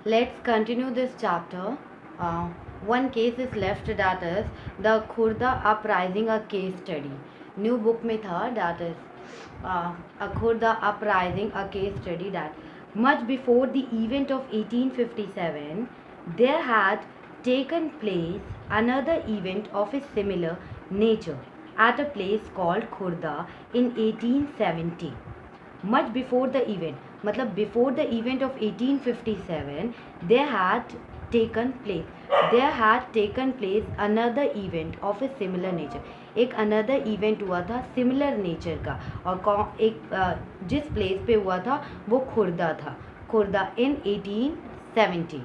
Let's continue this chapter. Uh, One case is left, that is the Khurda uprising, a case study. New book में था, that is a Khurda uprising, a case study, that much before the event of 1857 there had taken place another event of a similar nature at a place called Khurda in 1870. Much before the event, मतलब before the event of 1857 there had taken place another event of a similar nature. एक another event हुआ था similar nature का, और जिस place पे हुआ था वो खुर्दा था, Khurda in 1870.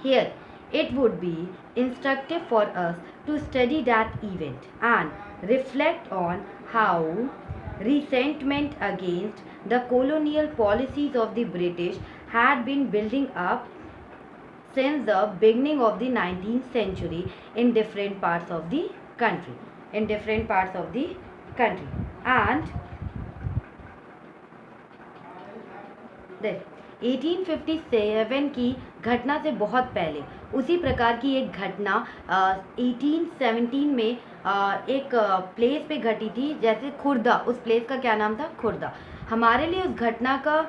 Here it would be instructive for us to study that event and reflect on how resentment against the colonial policies of the British had been building up since the beginning of the 19th century in different parts of the country. And 1857 की घटना से बहुत पहले उसी प्रकार की एक घटना 1817 में एक प्लेस पे घटी थी, जैसे खुर्दा. उस प्लेस का क्या नाम था? खुर्दा. हमारे लिए उस घटना का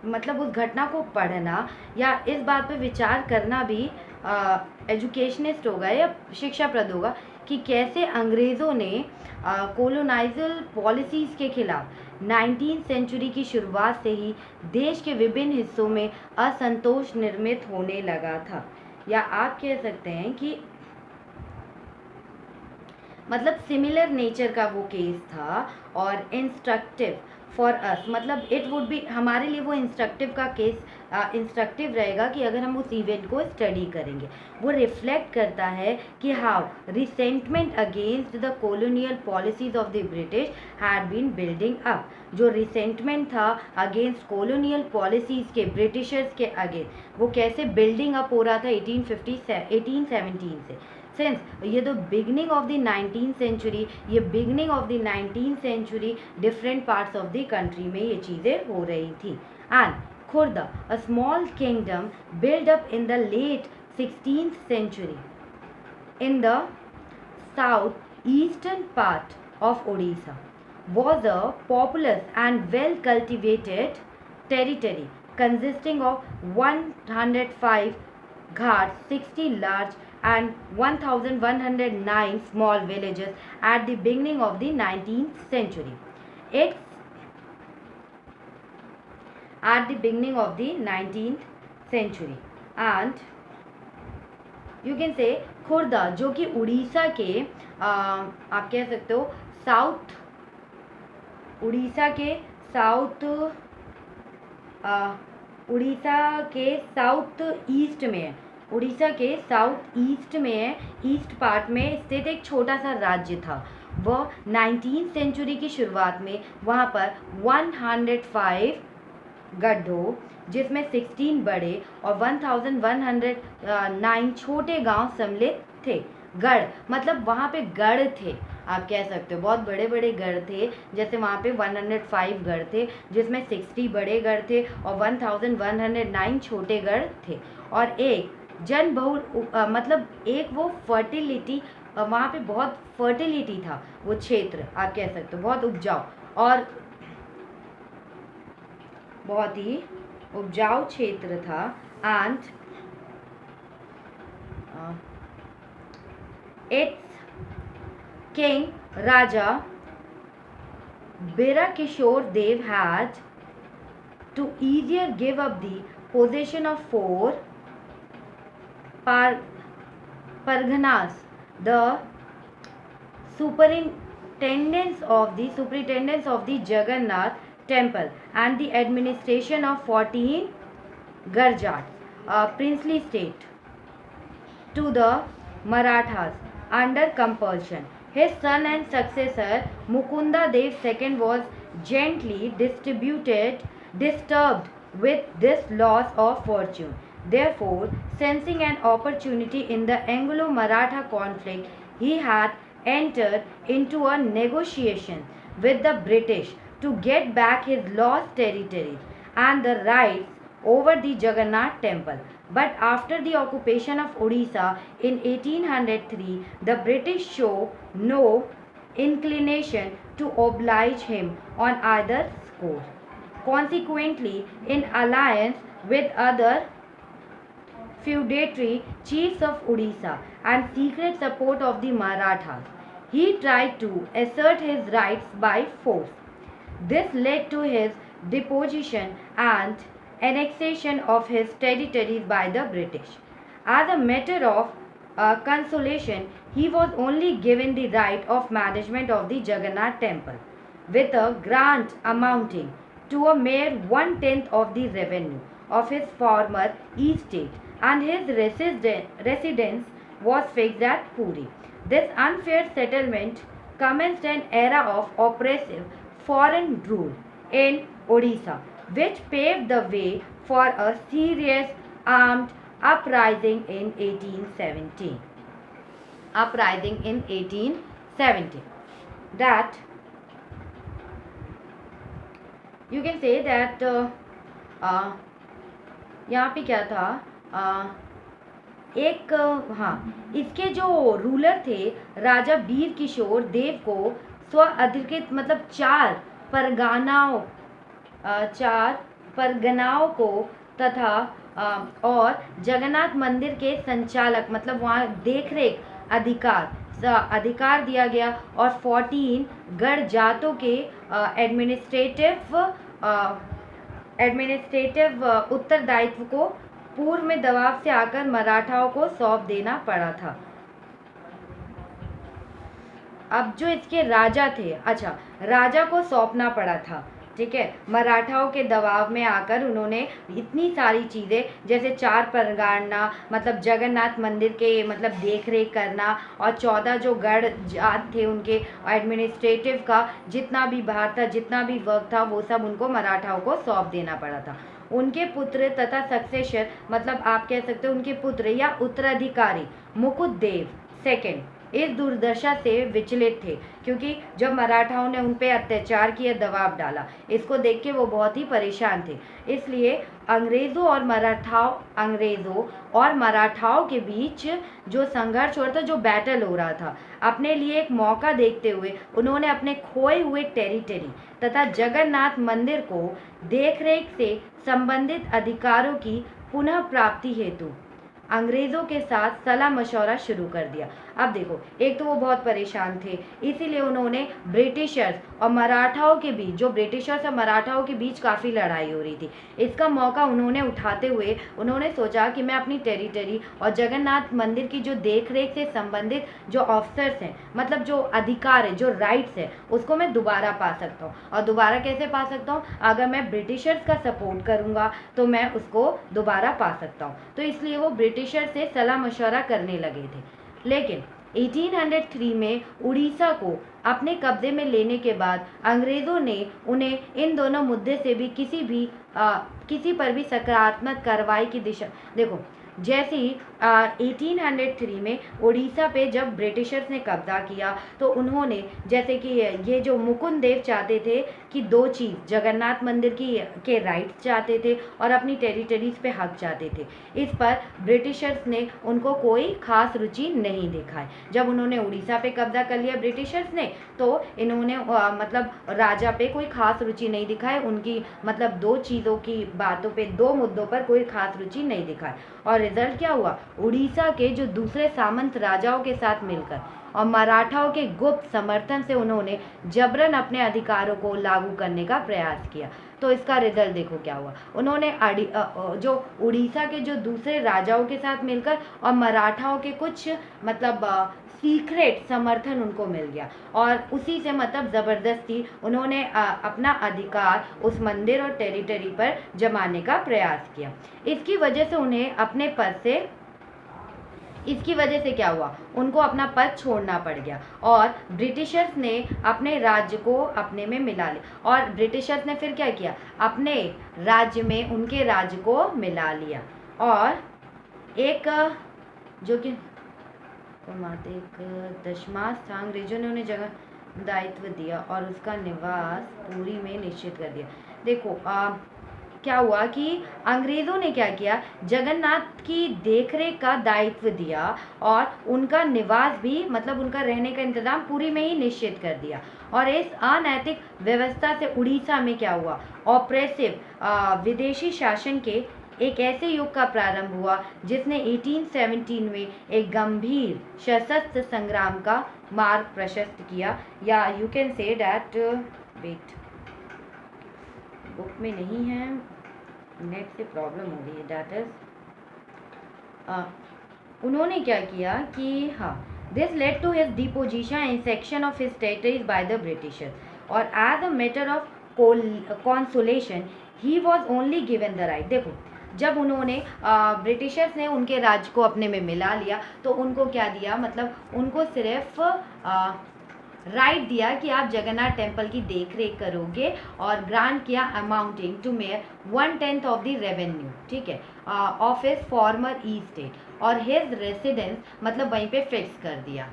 मतलब उस घटना को पढ़ना या इस बात पे विचार करना भी एजुकेशनिस्ट होगा या शिक्षाप्रद होगा कि कैसे अंग्रेज़ों ने कोलोनाइजल पॉलिसीज़ के खिलाफ 19th सेंचुरी की शुरुआत से ही देश के विभिन्न हिस्सों में असंतोष निर्मित होने लगा था. या आप कह सकते हैं कि मतलब सिमिलर नेचर का वो केस था और इंस्ट्रक्टिव फॉर अस, मतलब इट वुड बी, हमारे लिए वो इंस्ट्रक्टिव का केस इंस्ट्रक्टिव रहेगा कि अगर हम उस इवेंट को स्टडी करेंगे. वो रिफ्लेक्ट करता है कि how resentment against the colonial policies of the British had been building up. जो रिसेंटमेंट था अगेंस्ट कॉलोनियल पॉलिसीज के, ब्रिटिशर्स के अगेंस्ट, वो कैसे बिल्डिंग अप हो रहा था 1817 से. सिंस ये तो beginning of the 19th century, ये beginning of the 19th century different parts of the country में ये चीज़ें हो रही थी. And Khurda, a small kingdom build up in the late 16th century in the south eastern part of Odisha, was a populous and well cultivated territory consisting of 105 ghats, 60 large and 1109 small villages at the beginning of the 19th century. Its at the beginning of the 19th century. And you can say Khurda, जो कि उड़ीसा के आप कह सकते हो south, Orissa के south east में है, उड़ीसा के साउथ ईस्ट में है, ईस्ट पार्ट में स्थित एक छोटा सा राज्य था. वह 19th सेंचुरी की शुरुआत में वहाँ पर 105 गड्ढों, जिसमें 16 बड़े और 1109 छोटे गांव सम्मिलित थे. गढ़ मतलब वहाँ पे गढ़ थे, आप कह सकते हो बहुत बड़े बड़े गढ़ थे. जैसे वहाँ पे 105 गढ़ थे, जिसमें 60 बड़े गढ़ थे और 1109 छोटे गढ़ थे. और एक जनबहुल मतलब एक वो फर्टिलिटी, वहाँ पे बहुत फर्टिलिटी था वो क्षेत्र, आप कह सकते हो बहुत उपजाऊ, और बहुत ही उपजाऊ क्षेत्र था. And its king Raja Birakishore Deb had to easier give up the possession of 4 parganas, the superintendents of the Jagannath temple and the administration of 14 Garjats, a princely state, to the Marathas under compulsion. His son and successor Mukunda Dev II was gently disturbed with this loss of fortune. Therefore, sensing an opportunity in the Anglo-Maratha conflict, he had entered into a negotiation with the British to get back his lost territories and the rights over the Jagannath temple. But after the occupation of Odisha in 1803, the British show no inclination to oblige him on either score. Consequently, in alliance with other feudatory chiefs of Odisha and secret support of the Marathas, he tried to assert his rights by force. This led to his deposition and annexation of his territories by the British. As a matter of consolation, he was only given the right of management of the Jagannath temple, with a grant amounting to a mere 1/10 of the revenue of his former estate, and his residence was fixed at Puri. This unfair settlement commenced an era of oppressive foreign rule in Odisha, which paved the way for a serious armed uprising in 1817. Uprising in 1817. That you can say that यहाँ पे क्या था, एक हाँ, इसके जो ruler थे राजा वीर किशोर देव को स्व अधिकृत मतलब चार परगनाओं को तथा और जगन्नाथ मंदिर के संचालक मतलब वहाँ देखरेख अधिकार दिया गया और 14 गढ़ जातों के एडमिनिस्ट्रेटिव उत्तरदायित्व को पूर्व में दबाव से आकर मराठाओं को सौंप देना पड़ा था। अब जो इसके राजा थे, अच्छा, राजा को सौंपना पड़ा था, ठीक है, मराठाओं के दबाव में आकर उन्होंने इतनी सारी चीज़ें जैसे 4 परगना मतलब जगन्नाथ मंदिर के मतलब देख रेख करना और 14 जो गढ़ जात थे उनके एडमिनिस्ट्रेटिव का जितना भी भार था, जितना भी वर्क था, वो सब उनको मराठाओं को सौंप देना पड़ा था। उनके पुत्र तथा सक्सेसर मतलब आप कह सकते हो उनके पुत्र या उत्तराधिकारी मुकुटदेव सेकंड इस दुर्दशा से विचलित थे, क्योंकि जब मराठाओं ने उन पर अत्याचार किया, दबाव डाला, इसको देख के वो बहुत ही परेशान थे। इसलिए अंग्रेज़ों और मराठाओं के बीच जो संघर्ष हो रहा था, जो बैटल हो रहा था, अपने लिए एक मौका देखते हुए उन्होंने अपने खोए हुए टेरिटरी तथा जगन्नाथ मंदिर को देखरेख से संबंधित अधिकारों की पुनः प्राप्ति हेतु अंग्रेज़ों के साथ सलाह मशवरा शुरू कर दिया। अब देखो, एक तो वो बहुत परेशान थे, इसीलिए उन्होंने ब्रिटिशर्स और मराठाओं के बीच, जो ब्रिटिशर्स और मराठाओं के बीच काफ़ी लड़ाई हो रही थी, इसका मौका उन्होंने उठाते हुए उन्होंने सोचा कि मैं अपनी टेरिटरी और जगन्नाथ मंदिर की जो देखरेख से संबंधित जो ऑफिसर्स हैं मतलब जो अधिकार है, जो राइट्स है, उसको मैं दोबारा पा सकता हूँ। और दोबारा कैसे पा सकता हूँ? अगर मैं ब्रिटिशर्स का सपोर्ट करूँगा तो मैं उसको दोबारा पा सकता हूँ। तो इसलिए वो ब्रिटिशर से सलाह मशवरा करने लगे थे। लेकिन 1803 में उड़ीसा को अपने कब्जे में लेने के बाद अंग्रेज़ों ने उन्हें इन दोनों मुद्दे से भी किसी पर भी सकारात्मक कार्रवाई की दिशा, देखो जैसे ही 1803 में उड़ीसा पे जब ब्रिटिशर्स ने कब्जा किया तो उन्होंने जैसे कि ये जो मुकुंद देव चाहते थे कि 2 चीज़, जगन्नाथ मंदिर के राइट्स चाहते थे और अपनी टेरिटरीज पे हक चाहते थे। इस पर ब्रिटिशर्स ने उनको कोई खास रुचि नहीं दिखाई। जब उन्होंने उड़ीसा पे कब्जा कर लिया ब्रिटिशर्स ने तो इन्होंने मतलब राजा पे कोई खास रुचि नहीं दिखाई, उनकी मतलब 2 चीज़ों की बातों पे, 2 मुद्दों पर कोई खास रुचि नहीं दिखाई। और रिजल्ट क्या हुआ? उड़ीसा के जो दूसरे सामंत राजाओं के साथ मिलकर और मराठाओं के गुप्त समर्थन से उन्होंने जबरन अपने अधिकारों को लागू करने का प्रयास किया। तो इसका रिजल्ट देखो क्या हुआ। उन्होंने जो उड़ीसा के जो दूसरे राजाओं के साथ मिलकर और मराठाओं के कुछ मतलब सीक्रेट समर्थन उनको मिल गया और उसी से मतलब ज़बरदस्ती उन्होंने अपना अधिकार उस मंदिर और टेरिटरी पर जमाने का प्रयास किया। इसकी वजह से क्या हुआ? उनको अपना पद छोड़ना पड़ गया और ब्रिटिशर्स ने अपने राज्य को अपने में मिला लिया। और ब्रिटिशर्स ने फिर क्या किया? अपने राज्य में उनके राज्य को मिला लिया और एक जो कि एक दशमा स्थान अंग्रेजों ने उन्हें जगह दायित्व दिया और उसका निवास पुरी में निश्चित कर दिया। देखो क्या हुआ कि अंग्रेज़ों ने क्या किया, जगन्नाथ की देखरेख का दायित्व दिया और उनका निवास भी मतलब उनका रहने का इंतज़ाम पुरी में ही निश्चित कर दिया। और इस अनैतिक व्यवस्था से उड़ीसा में क्या हुआ, ऑपरेसिव विदेशी शासन के एक ऐसे युग का प्रारंभ हुआ जिसने 1817 में एक गंभीर सशस्त्र संग्राम का मार्ग प्रशस्त किया। या you can say that, wait, book में नहीं है, नेट से प्रॉब्लम हो रही है, दैट इज उन्होंने क्या किया कि हाँ, this led to his deposition and section of his territories by the Britishers और as a matter of consolation he was only given the right. देखो, जब उन्होंने ब्रिटिशर्स ने उनके राज्य को अपने में मिला लिया तो उनको क्या दिया, मतलब उनको सिर्फ राइट दिया कि आप जगन्नाथ टेम्पल की देख रेख करोगे और ग्रांट किया amounting to mere 1/10 of the revenue, ठीक है, of his former estate और हिज रेसिडेंस मतलब वहीं पे फिक्स कर दिया।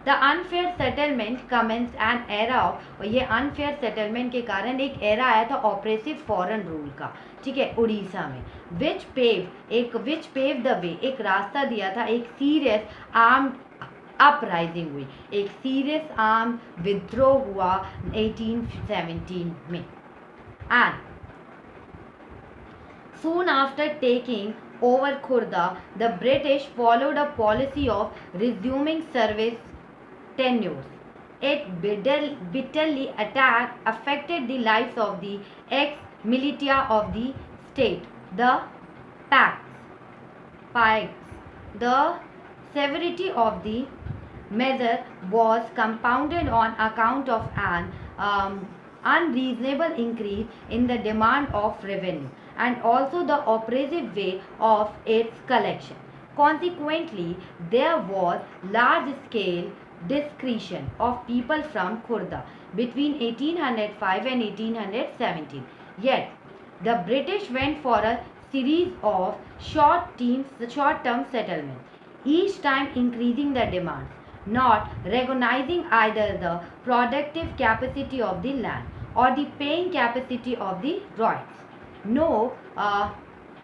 The unfair settlement commence an era of, ये अनफेयर सेटलमेंट के कारण एक एरा आया था ऑपरेसिव फॉरेन रूल का, ठीक है, उड़ीसा में, विच पेव द वे, एक रास्ता दिया था, एक सीरियस आर्म्ड अपराइजिंग हुई, एक सीरियस आर्म विद्रोह हुआ 1817 में। And soon after taking over Khurda, the British followed a policy of resuming service tenures. It bitterly affected the lives of the ex-militia of the state. The Pikes. The severity of the measure was compounded on account of an unreasonable increase in the demand of revenue and also the oppressive way of its collection. Consequently, there was large-scale discretion of people from Khurda between 1805 and 1817. Yet, the British went for a series of short-term settlements, each time increasing the demands, not recognizing either the productive capacity of the land or the paying capacity of the royals. No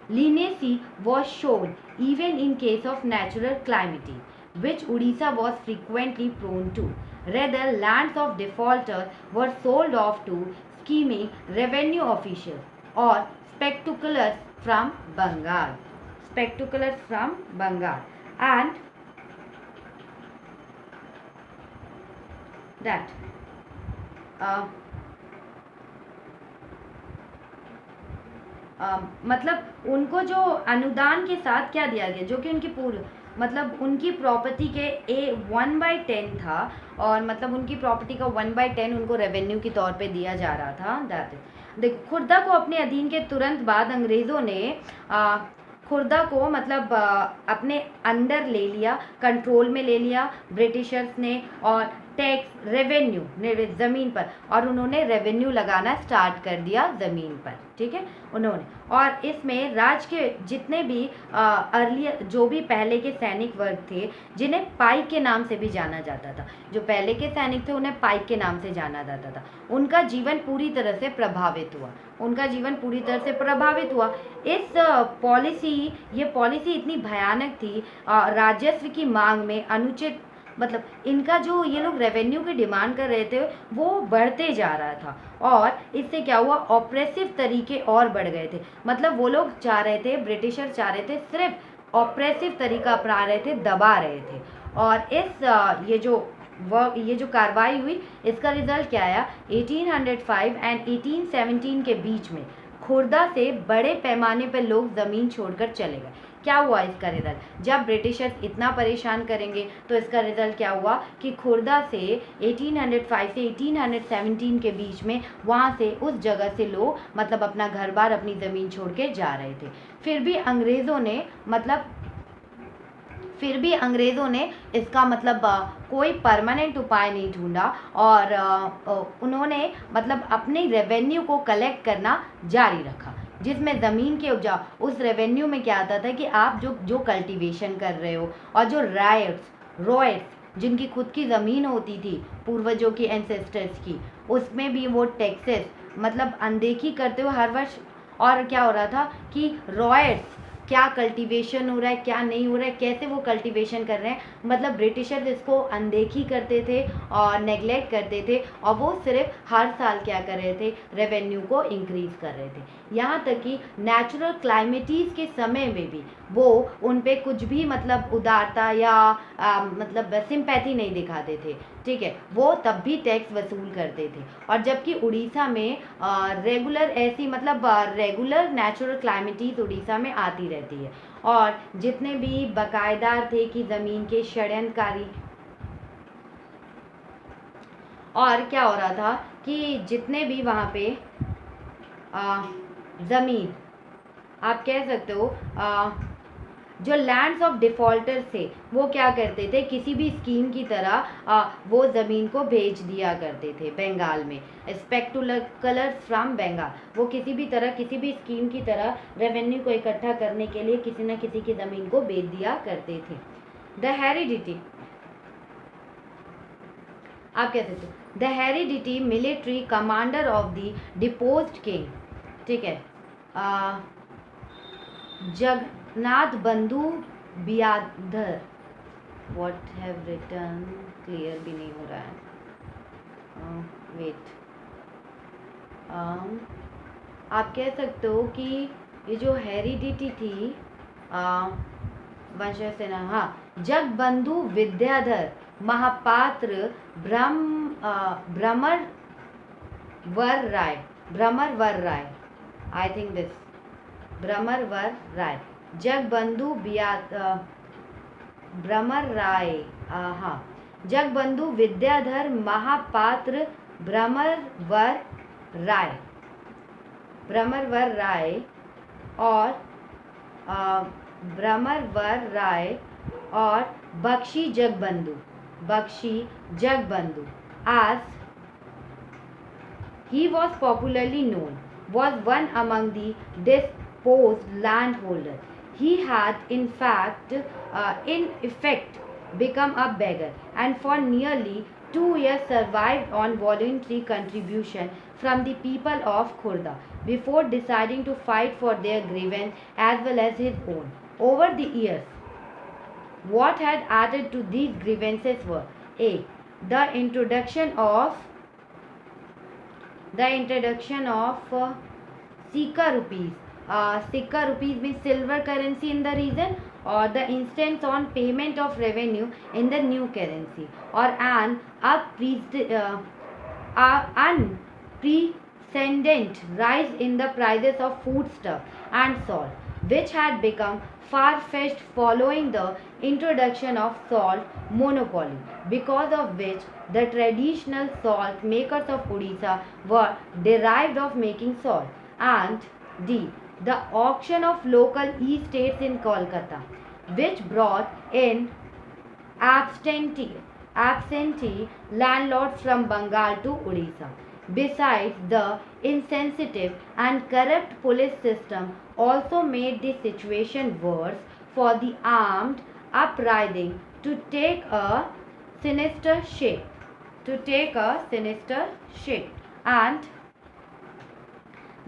leniency was shown even in case of natural calamity, which Odisha was frequently prone to. Rather, lands of defaulters were sold off to scheming revenue officials or speculators from Bengal. And that मतलब उनको जो अनुदान के साथ क्या दिया गया, जो कि उनकी पूर्व मतलब उनकी प्रॉपर्टी के 1/10 था और मतलब उनकी प्रॉपर्टी का 1/10 उनको रेवेन्यू के तौर पे दिया जा रहा था। देखो, खुर्दा को अपने अधीन के तुरंत बाद अंग्रेज़ों ने खुर्दा को मतलब अपने अंडर ले लिया, कंट्रोल में ले लिया ब्रिटिशर्स ने, और टैक्स रेवेन्यू ज़मीन पर, और उन्होंने रेवेन्यू लगाना स्टार्ट कर दिया ज़मीन पर, ठीक है उन्होंने। और इसमें राज्य के जितने भी अर्लियर जो भी पहले के सैनिक वर्ग थे, जिन्हें पाइक के नाम से भी जाना जाता था, जो पहले के सैनिक थे उन्हें पाइक के नाम से जाना जाता था, उनका जीवन पूरी तरह से प्रभावित हुआ। इस ये पॉलिसी इतनी भयानक थी, राजस्व की मांग में अनुचित मतलब इनका जो ये लोग रेवेन्यू की डिमांड कर रहे थे वो बढ़ते जा रहा था, और इससे क्या हुआ, ऑपरेसिव तरीके और बढ़ गए थे। मतलब वो लोग चाह रहे थे, ब्रिटिशर चाह रहे थे, सिर्फ ऑपरेसिव तरीका अपना रहे थे, दबा रहे थे। और इस ये जो कार्रवाई हुई, इसका रिजल्ट क्या आया, 1805 एंड 1817 के बीच में खुर्दा से बड़े पैमाने पर लोग ज़मीन छोड़कर चले गए। क्या हुआ इसका रिजल्ट, जब ब्रिटिशर्स इतना परेशान करेंगे तो इसका रिजल्ट क्या हुआ कि खुर्दा से 1805 से 1817 के बीच में वहाँ से उस जगह से लोग मतलब अपना घर बार अपनी ज़मीन छोड़ के जा रहे थे। फिर भी अंग्रेज़ों ने इसका मतलब कोई परमानेंट उपाय नहीं ढूंढा, और उन्होंने मतलब अपने रेवेन्यू को कलेक्ट करना जारी रखा, जिसमें ज़मीन के उपजाऊ उस रेवेन्यू में क्या आता था कि आप जो कल्टीवेशन कर रहे हो, और जो रॉयट्स जिनकी खुद की ज़मीन होती थी पूर्वजों की, एंसेस्टर्स की, उसमें भी वो टैक्सेस मतलब अनदेखी करते हुए हर वर्ष और क्या हो रहा था कि रॉयट्स, क्या कल्टीवेशन हो रहा है क्या नहीं हो रहा है, कैसे वो कल्टीवेशन कर रहे हैं, मतलब ब्रिटिशर्स इसको अनदेखी करते थे और नेग्लेक्ट करते थे, और वो सिर्फ हर साल क्या कर रहे थे, रेवेन्यू को इंक्रीज कर रहे थे। यहाँ तक कि नेचुरल क्लाइमेटीज़ के समय में भी वो उन पे कुछ भी मतलब उदारता या मतलब सिंपैथी नहीं दिखाते थे, ठीक है, वो तब भी टैक्स वसूल करते थे। और जबकि उड़ीसा में रेगुलर ऐसी मतलब रेगुलर नेचुरल क्लाइमेटीज उड़ीसा में आती रहती है, और जितने भी बकायदार थे कि ज़मीन के षड्यंत्रकारी, और क्या हो रहा था कि जितने भी वहाँ पे ज़मीन, आप कह सकते हो जो लैंड्स ऑफ डिफ़ॉल्टर्स थे वो क्या करते थे, किसी भी स्कीम की तरह वो ज़मीन को भेज दिया करते थे बंगाल में, स्पेक्टुलर्स फ्रॉम बंगाल, वो किसी भी तरह किसी भी स्कीम की तरह रेवेन्यू को इकट्ठा करने के लिए किसी न किसी की ज़मीन को बेच दिया करते थे। द हेरिडिटी, आप कह सकते हो the heredity military commander of the deposed king, ठीक है, Jagannath Bandhu Bidyadhar, what have return clear भी नहीं हो रहा है, वेट, आप कह सकते हो कि ये जो हेरिडिटी थी वंश से ना, हाँ, जगबंधु विद्याधर महापात्र भ्रमर वर राय, आई थिंक दिस भ्रमरवर राय, जगबंधु भ्रमर राय, हाँ, जगबंधु विद्याधर महापात्र भ्रमरवर राय और भ्रमरवर राय और Bakshi Jagbandhu as he was popularly known, was one among the dispossessed landholders. He had in effect become a beggar, and for nearly 2 years survived on voluntary contribution from the people of Khurda before deciding to fight for their grievance as well as his own. Over the years, what had added to these grievances were a. The introduction of Sikka rupees. Sikka rupees means silver currency in the region, or the insistence on payment of revenue in the new currency, or an unprecedented rise in the prices of foodstuff and salt, which had become far-fetched following the introduction of salt monopoly, because of which the traditional salt makers of Odisha were derived of making salt, and D. The auction of local estates in Kolkata, which brought in absentee landlords from Bengal to Odisha. Besides, the insensitive and corrupt police system also made the situation worse for the armed uprising to take a sinister shape. And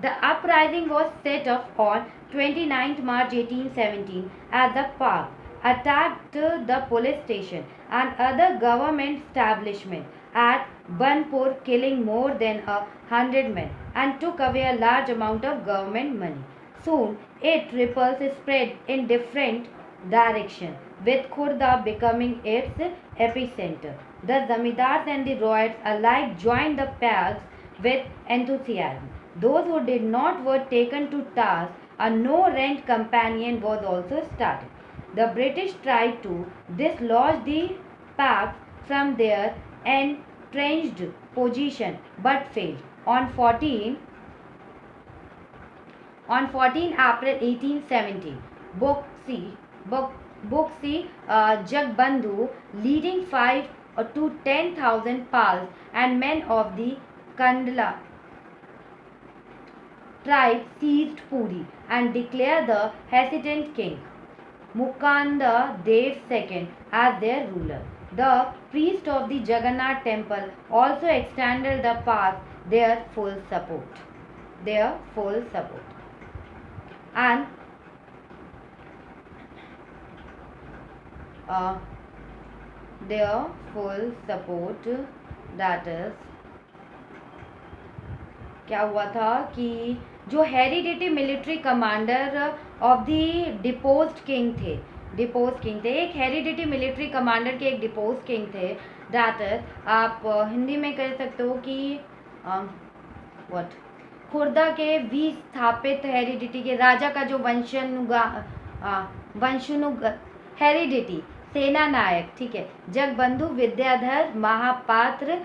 the uprising was set off on 29th March 1817 as the Pak attacked the police station and other government establishments at Banpur, killing more than 100 men, and took away a large amount of government money. Soon, its ripples spread in different directions, with Khurda becoming its epicenter. The Zamidars and the Royals alike joined the Paks with enthusiasm. Those who did not were taken to task. A no-rent companion was also started. The British tried to dislodge the Paks from their entrenched position but failed. On 14 April 1870, Buxi Jagbandhu, leading 5 to 10,000 Pals and men of the Kandla tribe, seized Puri and declared the hesitant king, Mukanda Dev II, as their ruler. The priest of the Jagannath temple also extended the path their full support. and their full support, that is क्या हुआ था कि जो heredity military commander of the deposed king थे, एक heredity military commander के एक deposed king थे, दैट इज आप हिंदी में कह सकते हो कि व्हाट खुर्दा के विस्थापित हेरिडिटी के राजा का जो वंशानुग हेरिडिटी सेना नायक, ठीक है, जगबंधु विद्याधर महापात्र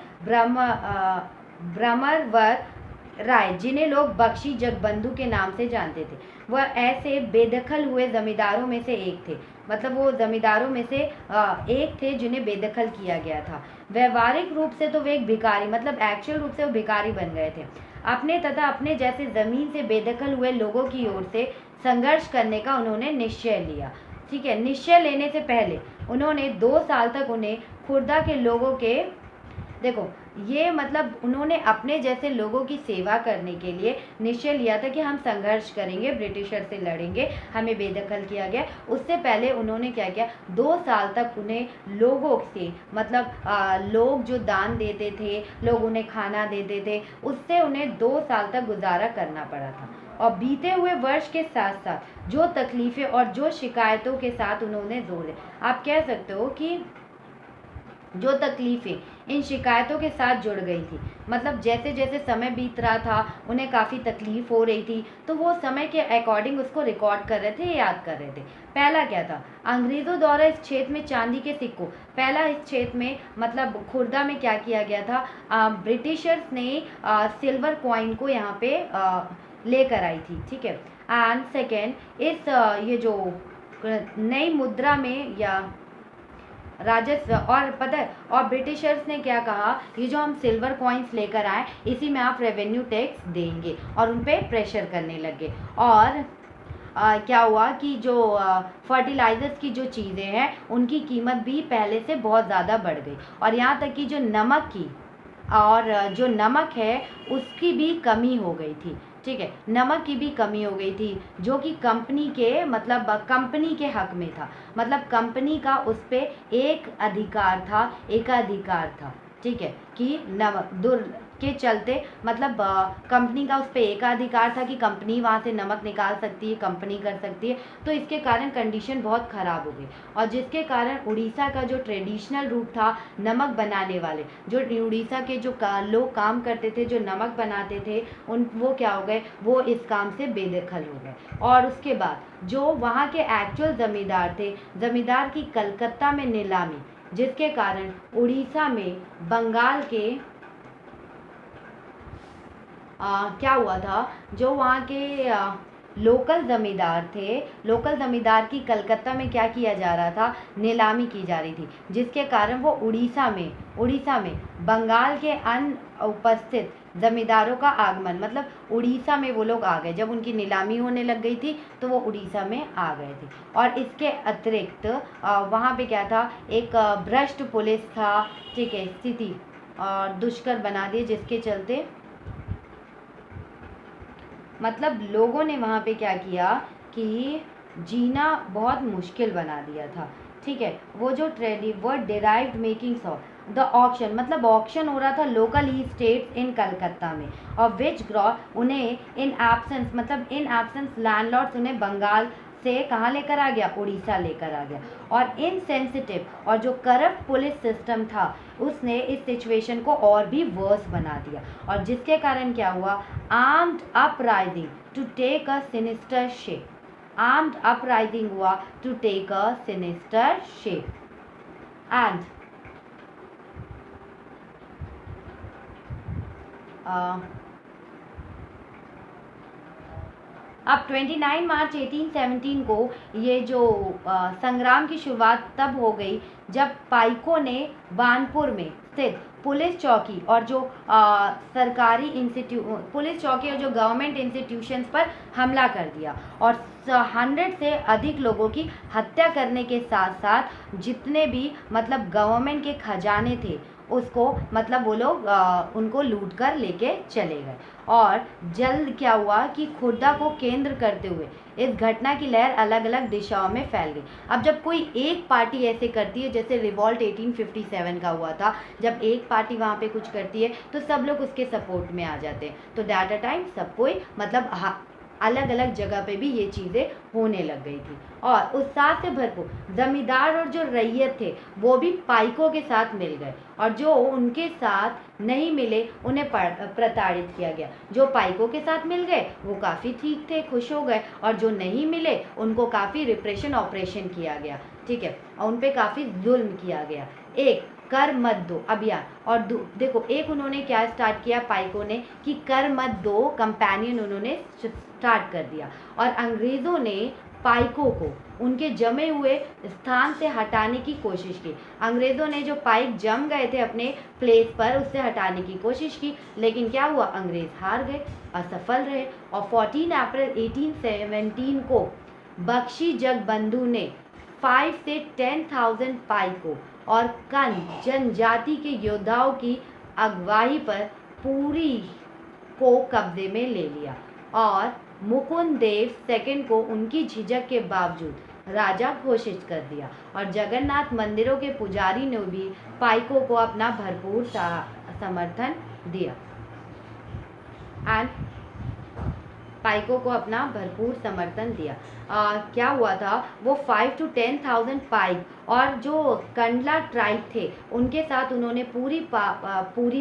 ब्रह्मवर राय, जिन्हें लोग बख्शी जगबंधु के नाम से जानते थे, वह ऐसे बेदखल हुए जमींदारों में से एक थे। मतलब वो जमींदारों में से एक थे जिन्हें बेदखल किया गया था। व्यवहारिक रूप से तो वे एक भिखारी, मतलब एक्चुअल रूप से वो भिखारी बन गए थे। अपने तथा अपने जैसे जमीन से बेदखल हुए लोगों की ओर से संघर्ष करने का उन्होंने निश्चय लिया। ठीक है, निश्चय लेने से पहले उन्होंने 2 साल तक उन्हें खुर्दा के लोगों के, देखो ये मतलब उन्होंने अपने जैसे लोगों की सेवा करने के लिए निश्चय लिया था कि हम संघर्ष करेंगे, ब्रिटिशर से लड़ेंगे, हमें बेदखल किया गया। उससे पहले उन्होंने क्या किया, 2 साल तक उन्हें लोगों से, मतलब लोग जो दान देते थे, लोग उन्हें खाना देते थे, उससे उन्हें 2 साल तक गुजारा करना पड़ा था। और बीते हुए वर्ष के साथ साथ जो तकलीफें और जो शिकायतों के साथ उन्होंने जोड़े, आप कह सकते हो कि जो तकलीफ़ें इन शिकायतों के साथ जुड़ गई थी, मतलब जैसे जैसे समय बीत रहा था उन्हें काफ़ी तकलीफ़ हो रही थी, तो वो समय के अकॉर्डिंग उसको रिकॉर्ड कर रहे थे, याद कर रहे थे। पहला क्या था, अंग्रेज़ों द्वारा इस क्षेत्र में चांदी के सिक्कों, पहला इस क्षेत्र में मतलब खुर्दा में क्या किया गया था, ब्रिटिशर्स ने सिल्वर कॉइन को यहाँ पे लेकर आई थी। ठीक है, एंड सेकेंड इस ये जो नई मुद्रा में या राजस्व, और पता है, और ब्रिटिशर्स ने क्या कहा, ये जो हम सिल्वर कॉइन्स लेकर आए इसी में आप रेवेन्यू टैक्स देंगे, और उन पर प्रेशर करने लगे। और क्या हुआ कि जो फर्टिलाइजर्स की जो चीज़ें हैं उनकी कीमत भी पहले से बहुत ज़्यादा बढ़ गई, और यहाँ तक कि जो नमक की और जो नमक है उसकी भी कमी हो गई थी। ठीक है, नमक की भी कमी हो गई थी, जो कि कंपनी के, मतलब कंपनी के हक में था, मतलब कंपनी का उस पर एकाधिकार था। ठीक है, कि नमक के चलते, मतलब कंपनी का उस पर एकाधिकार था कि कंपनी वहाँ से नमक निकाल सकती है, कंपनी कर सकती है। तो इसके कारण कंडीशन बहुत ख़राब हो गई, और जिसके कारण उड़ीसा का जो ट्रेडिशनल रूप था नमक बनाने वाले, जो उड़ीसा के जो लोग काम करते थे, जो नमक बनाते थे, वो क्या हो गए, वो इस काम से बेदखल हो गए। और उसके बाद जो वहाँ के एक्चुअल ज़मींदार थे, ज़मींदार की कलकत्ता में नीलामी, जिसके कारण उड़ीसा में बंगाल के क्या हुआ था, जो वहाँ के लोकल ज़मींदार थे, लोकल ज़मींदार की कलकत्ता में क्या किया जा रहा था, नीलामी की जा रही थी, जिसके कारण वो उड़ीसा में बंगाल के अनुपस्थित ज़मींदारों का आगमन, मतलब उड़ीसा में वो लोग आ गए, जब उनकी नीलामी होने लग गई थी तो वो उड़ीसा में आ गए थे। और इसके अतिरिक्त वहाँ पे क्या था, एक भ्रष्ट पुलिस था। ठीक है, स्थिति और दुष्कर बना दिए, जिसके चलते मतलब लोगों ने वहाँ पे क्या किया कि जीना बहुत मुश्किल बना दिया था। ठीक है, वो जो derived makings of the auction, मतलब ऑक्शन हो रहा था local E states in Calcutta में, और विच ग्रॉ उन्हें इन एब्सेंस लैंडलॉर्ड्स उन्हें बंगाल से कहाँ लेकर आ गया, उड़ीसा लेकर आ गया। और इनसेंसिटिव और जो करप्ट पुलिस सिस्टम था उसने इस सिचुएशन को और भी वर्स बना दिया, और जिसके कारण क्या हुआ, armed uprising to take a sinister shape, armed uprising हुआ to take a sinister shape. And अब 29 मार्च 1817 को ये जो संग्राम की शुरुआत तब हो गई जब पाइकों ने वानपुर में स्थित पुलिस चौकी और जो पुलिस चौकी और जो गवर्नमेंट इंस्टीट्यूशंस पर हमला कर दिया, और 100 से अधिक लोगों की हत्या करने के साथ साथ जितने भी मतलब गवर्नमेंट के खजाने थे उसको मतलब वो लोग उनको लूट कर लेके चले गए। और जल्द क्या हुआ कि खुर्दा को केंद्र करते हुए इस घटना की लहर अलग अलग दिशाओं में फैल गई। अब जब कोई एक पार्टी ऐसे करती है, जैसे रिवॉल्ट 1857 का हुआ था, जब एक पार्टी वहाँ पे कुछ करती है तो सब लोग उसके सपोर्ट में आ जाते हैं। तो दैट अ टाइम सब कोई मतलब अलग अलग जगह पे भी ये चीज़ें होने लग गई थी। और उत्साह से भरपूर जमींदार और जो रैयत थे वो भी पाइकों के साथ मिल गए, और जो उनके साथ नहीं मिले उन्हें प्रताड़ित किया गया। जो पाइकों के साथ मिल गए वो काफ़ी ठीक थे, खुश हो गए, और जो नहीं मिले उनको काफ़ी रिप्रेशन ऑपरेशन किया गया, ठीक है, और उन पर काफ़ी जुल्म किया गया। एक कर मत दो अभियान, और देखो एक उन्होंने क्या स्टार्ट किया पाइकों ने कि कर मत दो कंपेनियन उन्होंने स्टार्ट कर दिया, और अंग्रेज़ों ने पाइकों को उनके जमे हुए स्थान से हटाने की कोशिश की। अंग्रेज़ों ने जो पाइक जम गए थे अपने प्लेस पर उससे हटाने की कोशिश की, लेकिन क्या हुआ, अंग्रेज़ हार गए, असफल रहे। और 14 अप्रैल 1817 को बख्शी जगबंधु ने 5 से 10,000 पाइकों और कन जनजाति के योद्धाओं की अगुवाई पर पुरी को कब्जे में ले लिया, और मुकुंद देव सेकंड को उनकी झिझक के बावजूद राजा घोषित कर दिया। और जगन्नाथ मंदिरों के पुजारी ने भी पाइकों को अपना भरपूर समर्थन दिया एंड पाइकों को अपना भरपूर समर्थन दिया। क्या हुआ था, वो 5 to 10,000 पाइक और जो कंडला ट्राइब थे उनके साथ उन्होंने पूरी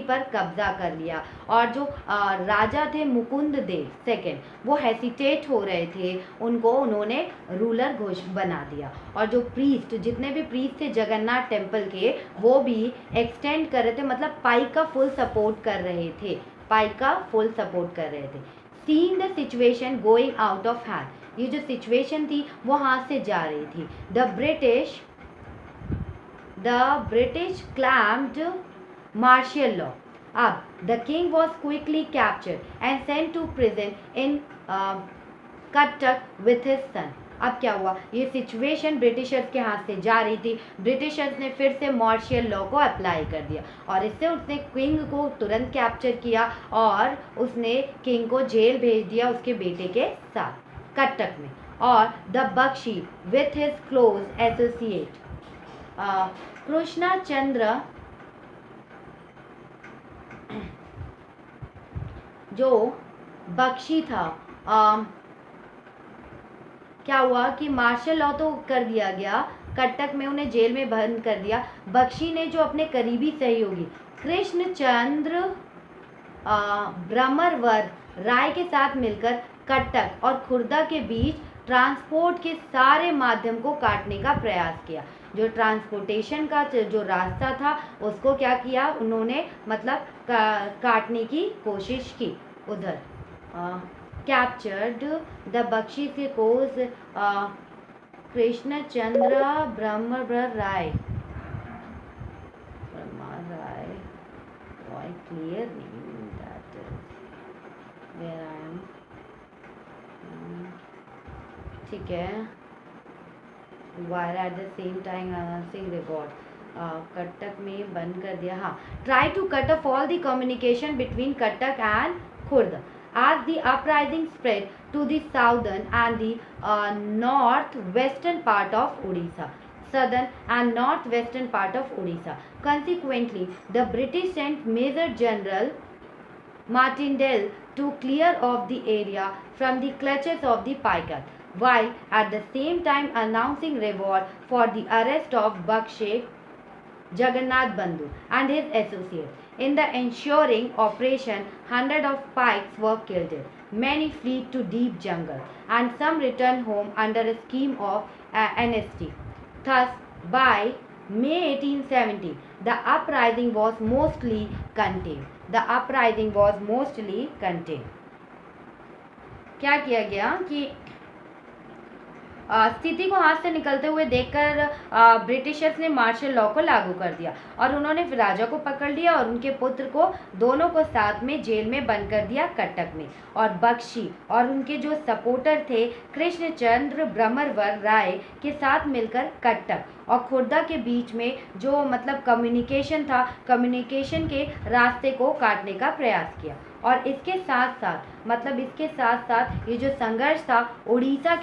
पर कब्जा कर लिया। और जो राजा थे मुकुंद देव सेकंड वो हेसिटेट हो रहे थे, उनको उन्होंने रूलर बना दिया। और जो प्रीस्ट जितने भी प्रीस्ट थे जगन्नाथ टेम्पल के वो भी एक्सटेंड कर रहे थे, मतलब पाइक का फुल सपोर्ट कर रहे थे, पाइक का फुल सपोर्ट कर रहे थे। Seeing the situation going out of hand, ये जो सिचुएशन थी वो हाथ से जा रही थी। The British claimed martial law. अब the king was quickly captured and sent to prison in Cuttack with his son. अब क्या हुआ, ये सिचुएशन ब्रिटिशर्स के हाथ से जा रही थी, ब्रिटिशर्स ने फिर से मार्शियल लॉ को अप्लाई कर दिया, और इससे उसने किंग को तुरंत कैप्चर किया और उसने किंग को जेल भेज दिया उसके बेटे के साथ कटक में। और the Bakshi with his close associate Krishna Chandra जो बख्शी था, क्या हुआ कि मार्शल लॉ तो कर दिया गया, कटक में उन्हें जेल में बंद कर दिया। बख्शी ने जो अपने करीबी सहयोगी कृष्णचंद्र ब्रह्मवर राय के साथ मिलकर कटक और खुर्दा के बीच ट्रांसपोर्ट के सारे माध्यम को काटने का प्रयास किया। जो ट्रांसपोर्टेशन का जो रास्ता था उसको क्या किया उन्होंने, मतलब काटने की कोशिश की उधर। captured the Bakshi के कोस कृष्णचंद्र ब्रह्मवर राय clear name that is where I am, ठीक है, while at the same time announcing revolt, Cuttack में बंद कर दिया। हाँ, try to cut off all the communication between Katak and Khurd as the uprising spread to the southern and the northwestern part of Odisha. Southern and northwestern part of Odisha. Consequently, the British sent Major General Martindale to clear off the area from the clutches of the Paikat, while at the same time announcing reward for the arrest of Bakshe Jagannath Bandhu and his associates. In the ensuing operation, hundreds of Pikes were killed. Many fled to deep jungle, and some returned home under a scheme of amnesty. Thus, by May 1870, the uprising was mostly contained. The uprising was mostly contained. क्या किया गया कि स्थिति को हाथ से निकलते हुए देखकर ब्रिटिशर्स ने मार्शल लॉ को लागू कर दिया और उन्होंने फिर राजा को पकड़ लिया और उनके पुत्र को दोनों को साथ में जेल में बंद कर दिया कटक में। और बख्शी और उनके जो सपोर्टर थे कृष्णचंद्र ब्रह्मवर राय के साथ मिलकर कटक और खुर्दा के बीच में जो मतलब कम्युनिकेशन था, कम्युनिकेशन के रास्ते को काटने का प्रयास किया। और इसके साथ साथ ये जो संघर्ष था उड़ीसा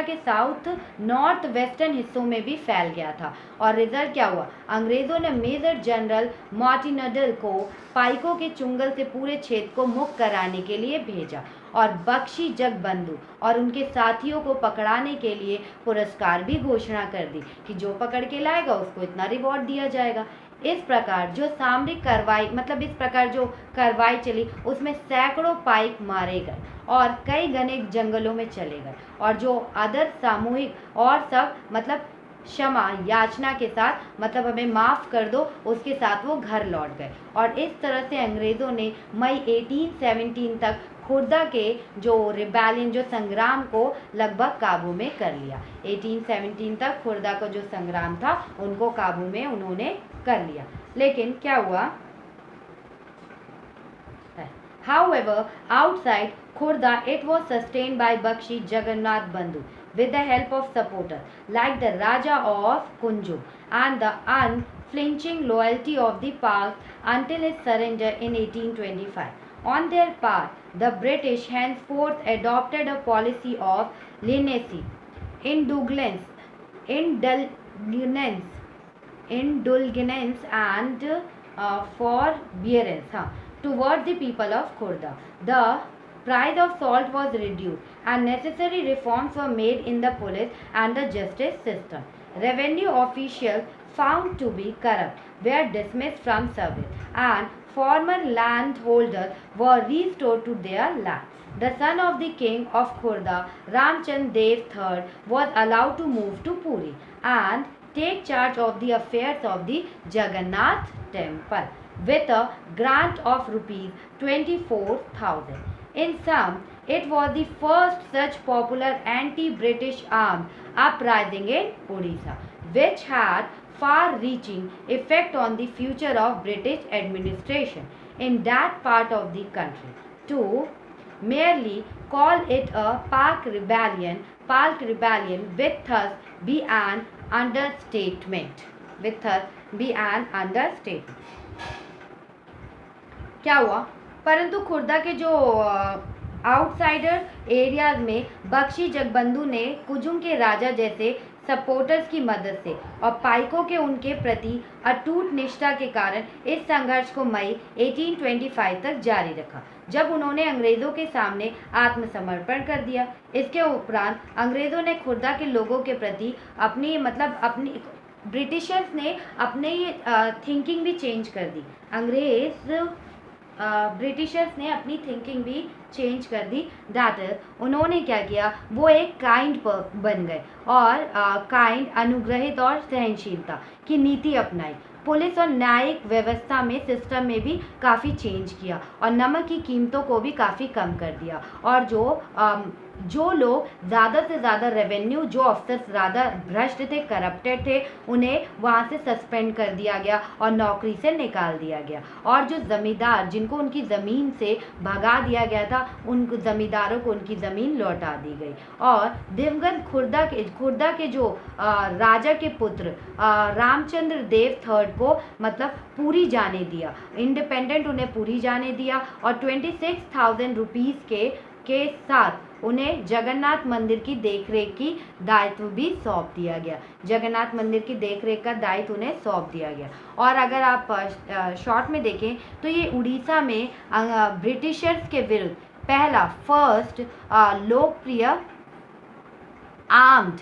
के साउथ नॉर्थ वेस्टर्न हिस्सों में भी फैल गया था। और रिजल्ट क्या हुआ? अंग्रेजों ने मेजर जनरल मार्टिनडल को पाइकों के चुंगल से पूरे क्षेत्र को मुक्त कराने के लिए भेजा और बख्शी जगबंधु और उनके साथियों को पकड़ाने के लिए पुरस्कार भी घोषणा कर दी कि जो पकड़ के लाएगा उसको इतना रिवॉर्ड दिया जाएगा। इस प्रकार जो सामरिक कार्रवाई चली उसमें सैकड़ों पाइक मारे गए और कई घने जंगलों में चले गए और जो आदर सामूहिक और सब मतलब क्षमा याचना के साथ मतलब हमें माफ़ कर दो उसके साथ वो घर लौट गए। और इस तरह से अंग्रेज़ों ने मई 1817 तक खुर्दा के जो रिबेलियन जो संग्राम को लगभग काबू में कर लिया। 1817 तक खुर्दा का जो संग्राम था उनको काबू में उन्होंने कर लिया। लेकिन क्या हुआ? However, outside Khurda, it was sustained by Bakshi Jagannath Bandhu with the help of supporters like the Raja of Kunjum and the unflinching loyalty of the Pak until his surrender in 1825. On their part, the British henceforth adopted a policy of leniency, indulgence and forbearance toward the people of Khurda. The price of salt was reduced and necessary reforms were made in the police and the justice system. Revenue officials found to be corrupt were dismissed from service and former landholders were restored to their land. The son of the king of Khurda, Ramchand Dev III, was allowed to move to Puri and take charge of the affairs of the Jagannath temple with a grant of rupees 24,000. In sum, it was the first such popular anti-British armed uprising in Odisha, which had far-reaching effect on the future of British administration in that part of the country. To merely call it a Pak rebellion with thus be an understatement. क्या हुआ? परंतु खुर्दा के जो outsider areas में बख्शी जगबंधु ने कुजुम के राजा जैसे supporters की मदद से और पाइकों के उनके प्रति अटूट निष्ठा के कारण इस संघर्ष को मई 1825 तक जारी रखा, जब उन्होंने अंग्रेज़ों के सामने आत्मसमर्पण कर दिया। इसके उपरांत अंग्रेज़ों ने खुर्दा के लोगों के प्रति अपनी ब्रिटिशर्स ने अपनी थिंकिंग भी चेंज कर दी। ब्रिटिशर्स ने अपनी थिंकिंग भी चेंज कर दी। दैट इज उन्होंने क्या किया? वो एक काइंड बन गए और काइंड अनुग्रहित और सहनशीलता की नीति अपनाई। पुलिस और न्यायिक व्यवस्था में सिस्टम में भी काफ़ी चेंज किया और नमक की कीमतों को भी काफ़ी कम कर दिया। और जो लोग ज़्यादा से ज़्यादा रेवेन्यू, जो अफसर ज़्यादा भ्रष्ट थे, करप्टेड थे, उन्हें वहाँ से सस्पेंड कर दिया गया और नौकरी से निकाल दिया गया। और जो ज़मींदार जिनको उनकी ज़मीन से भगा दिया गया था, उन ज़मींदारों को उनकी ज़मीन लौटा दी गई। और दिवंगत खुर्दा के जो राजा के पुत्र रामचंद्र देव III को मतलब पूरी जाने दिया, इंडिपेंडेंट उन्हें पूरी जाने दिया और 26,000 रुपीज़ के साथ उन्हें जगन्नाथ मंदिर की देखरेख की दायित्व भी सौंप दिया गया। जगन्नाथ मंदिर की देखरेख का दायित्व उन्हें सौंप दिया गया। और अगर आप शॉर्ट में देखें तो ये उड़ीसा में ब्रिटिशर्स के विरुद्ध पहला फर्स्ट लोकप्रिय आर्म्ड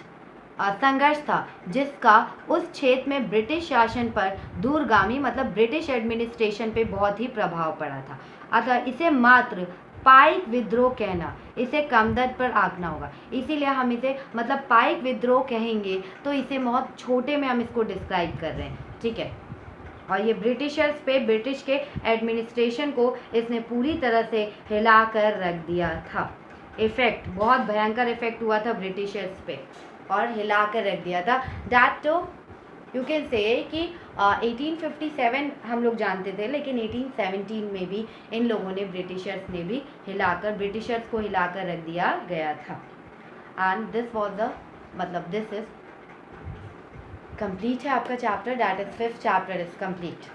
संघर्ष था, जिसका उस क्षेत्र में ब्रिटिश शासन पर दूरगामी मतलब ब्रिटिश एडमिनिस्ट्रेशन पे बहुत ही प्रभाव पड़ा था। अतः इसे मात्र पाइक विद्रोह कहना, इसे कम दर्द पर आंकना होगा। इसीलिए हम इसे मतलब पाइक विद्रोह कहेंगे तो इसे बहुत छोटे में हम इसको डिस्क्राइब कर रहे हैं, ठीक है। और ये ब्रिटिशर्स पे, ब्रिटिश के एडमिनिस्ट्रेशन को इसने पूरी तरह से हिला कर रख दिया था। इफेक्ट, बहुत भयंकर इफेक्ट हुआ था ब्रिटिशर्स पे और हिला कर रख दिया था। दैट टू यू कैन से कि 1857 हम लोग जानते थे, लेकिन 1817 में भी इन लोगों ने, ब्रिटिशर्स ने भी ब्रिटिशर्स को हिलाकर रख दिया गया था। एंड दिस वॉज द, मतलब दिस इज कंप्लीट है आपका chapter, that is 5th chapter is complete.